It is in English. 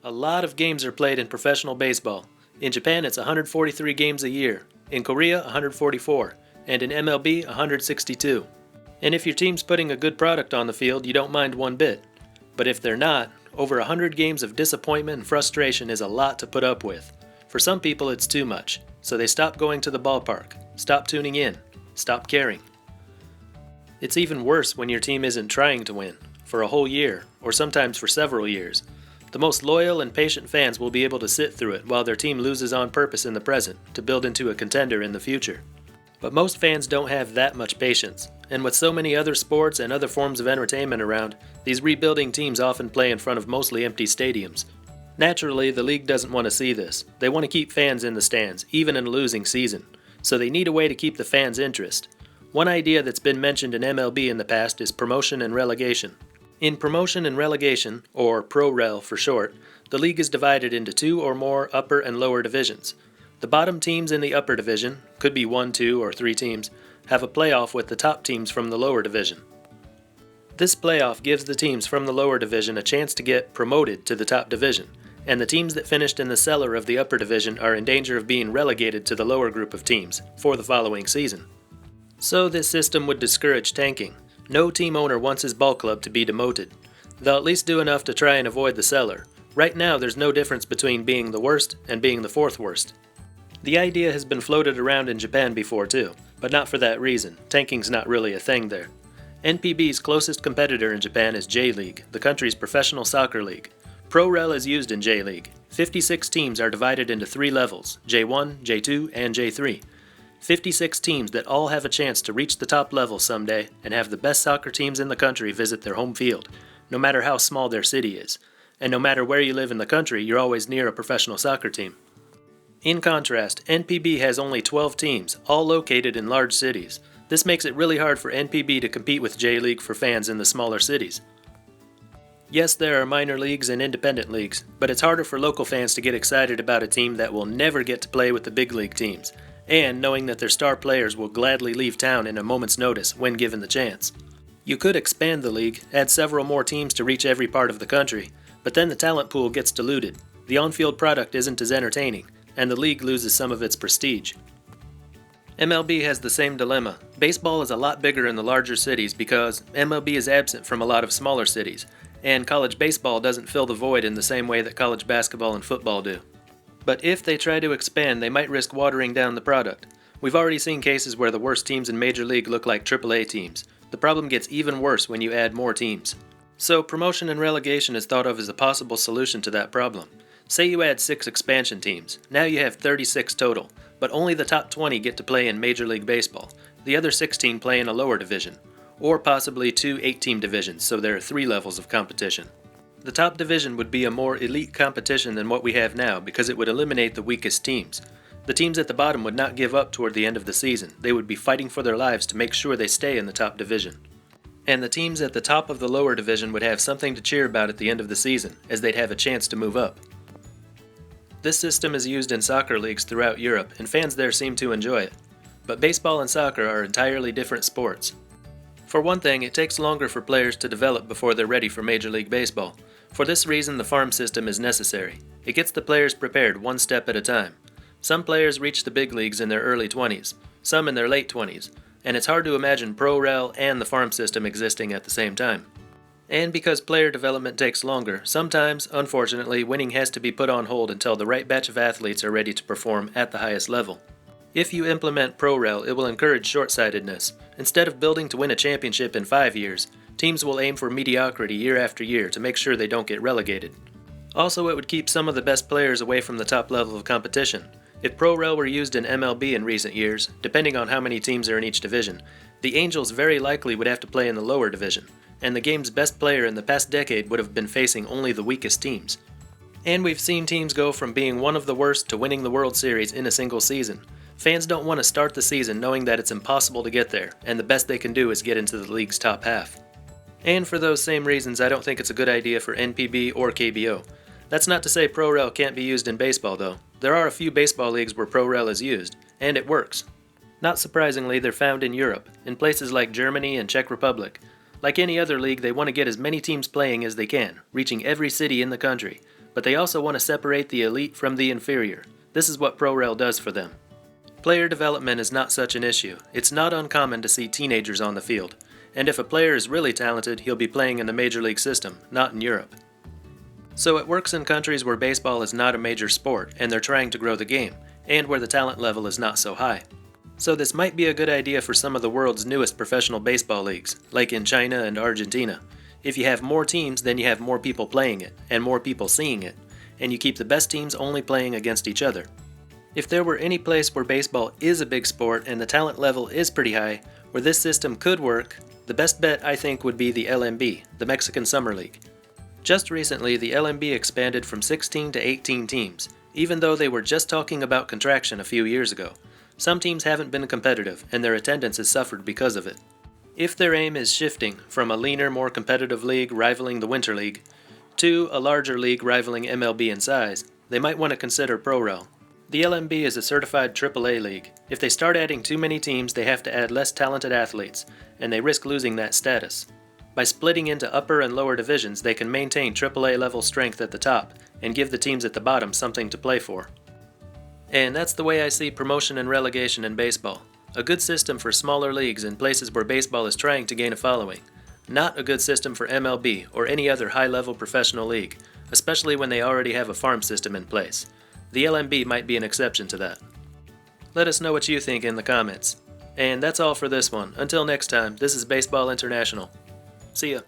A lot of games are played in professional baseball. In Japan, it's 143 games a year. In Korea, 144. And in MLB, 162. And if your team's putting a good product on the field, you don't mind one bit. But if they're not, over 100 games of disappointment and frustration is a lot to put up with. For some people, it's too much, so they stop going to the ballpark, stop tuning in, stop caring. It's even worse when your team isn't trying to win, for a whole year, or sometimes for several years. The most loyal and patient fans will be able to sit through it while their team loses on purpose in the present to build into a contender in the future. But most fans don't have that much patience, and with so many other sports and other forms of entertainment around, these rebuilding teams often play in front of mostly empty stadiums. Naturally, the league doesn't want to see this. They want to keep fans in the stands, even in a losing season, so they need a way to keep the fans' interest. One idea that's been mentioned in MLB in the past is promotion and relegation. In promotion and relegation, or Pro-rel for short, the league is divided into 2 or more upper and lower divisions. The bottom teams in the upper division, could be 1, 2, or 3 teams, have a playoff with the top teams from the lower division. This playoff gives the teams from the lower division a chance to get promoted to the top division, and the teams that finished in the cellar of the upper division are in danger of being relegated to the lower group of teams for the following season. So this system would discourage tanking. No team owner wants his ball club to be demoted. They'll at least do enough to try and avoid the cellar. Right now, there's no difference between being the worst and being the 4th worst. The idea has been floated around in Japan before too, but not for that reason. Tanking's not really a thing there. NPB's closest competitor in Japan is J-League, the country's professional soccer league. Pro-rel is used in J-League. 56 teams are divided into 3 levels, J1, J2, and J3. 56 teams that all have a chance to reach the top level someday and have the best soccer teams in the country visit their home field, no matter how small their city is. And no matter where you live in the country, you're always near a professional soccer team. In contrast, NPB has only 12 teams, all located in large cities. This makes it really hard for NPB to compete with J-League for fans in the smaller cities. Yes, there are minor leagues and independent leagues, but it's harder for local fans to get excited about a team that will never get to play with the big league teams, and knowing that their star players will gladly leave town in a moment's notice when given the chance. You could expand the league, add several more teams to reach every part of the country, but then the talent pool gets diluted. The on-field product isn't as entertaining, and the league loses some of its prestige. MLB has the same dilemma. Baseball is a lot bigger in the larger cities because MLB is absent from a lot of smaller cities, and college baseball doesn't fill the void in the same way that college basketball and football do. But if they try to expand, they might risk watering down the product. We've already seen cases where the worst teams in Major League look like AAA teams. The problem gets even worse when you add more teams. So promotion and relegation is thought of as a possible solution to that problem. Say you add 6 expansion teams. Now you have 36 total, but only the top 20 get to play in Major League Baseball. The other 16 play in a lower division, or possibly 2 8-team divisions, so there are 3 levels of competition. The top division would be a more elite competition than what we have now because it would eliminate the weakest teams. The teams at the bottom would not give up toward the end of the season. They would be fighting for their lives to make sure they stay in the top division. And the teams at the top of the lower division would have something to cheer about at the end of the season, as they'd have a chance to move up. This system is used in soccer leagues throughout Europe, and fans there seem to enjoy it. But baseball and soccer are entirely different sports. For one thing, it takes longer for players to develop before they're ready for Major League Baseball. For this reason, the farm system is necessary. It gets the players prepared one step at a time. Some players reach the big leagues in their early 20s, some in their late 20s, and it's hard to imagine Pro-rel and the farm system existing at the same time. And because player development takes longer, sometimes, unfortunately, winning has to be put on hold until the right batch of athletes are ready to perform at the highest level. If you implement Pro-rel, it will encourage short-sightedness. Instead of building to win a championship in 5 years, teams will aim for mediocrity year after year to make sure they don't get relegated. Also, it would keep some of the best players away from the top level of competition. If Pro-rel were used in MLB in recent years, depending on how many teams are in each division, the Angels very likely would have to play in the lower division, and the game's best player in the past decade would have been facing only the weakest teams. And we've seen teams go from being one of the worst to winning the World Series in a single season. Fans don't want to start the season knowing that it's impossible to get there, and the best they can do is get into the league's top half. And for those same reasons, I don't think it's a good idea for NPB or KBO. That's not to say Pro-rel can't be used in baseball, though. There are a few baseball leagues where Pro-rel is used, and it works. Not surprisingly, they're found in Europe, in places like Germany and Czech Republic. Like any other league, they want to get as many teams playing as they can, reaching every city in the country. but they also want to separate the elite from the inferior. This is what Pro-rel does for them. Player development is not such an issue. It's not uncommon to see teenagers on the field, and if a player is really talented, he'll be playing in the Major League system, not in Europe. So it works in countries where baseball is not a major sport and they're trying to grow the game, and where the talent level is not so high. So this might be a good idea for some of the world's newest professional baseball leagues, like in China and Argentina. If you have more teams, then you have more people playing it, and more people seeing it, and you keep the best teams only playing against each other. If there were any place where baseball is a big sport and the talent level is pretty high, where this system could work, the best bet I think would be the LMB, the Mexican Summer League. Just recently, the LMB expanded from 16 to 18 teams, even though they were just talking about contraction a few years ago. Some teams haven't been competitive, and their attendance has suffered because of it. If their aim is shifting from a leaner, more competitive league rivaling the Winter League to a larger league rivaling MLB in size, they might want to consider Pro-rel. The LMB is a certified AAA league. If they start adding too many teams, they have to add less talented athletes, and they risk losing that status. By splitting into upper and lower divisions, they can maintain AAA level strength at the top and give the teams at the bottom something to play for. And that's the way I see promotion and relegation in baseball. A good system for smaller leagues in places where baseball is trying to gain a following. Not a good system for MLB or any other high-level professional league, especially when they already have a farm system in place. The LMB might be an exception to that. Let us know what you think in the comments. And that's all for this one. Until next time, this is Baseball International. See ya.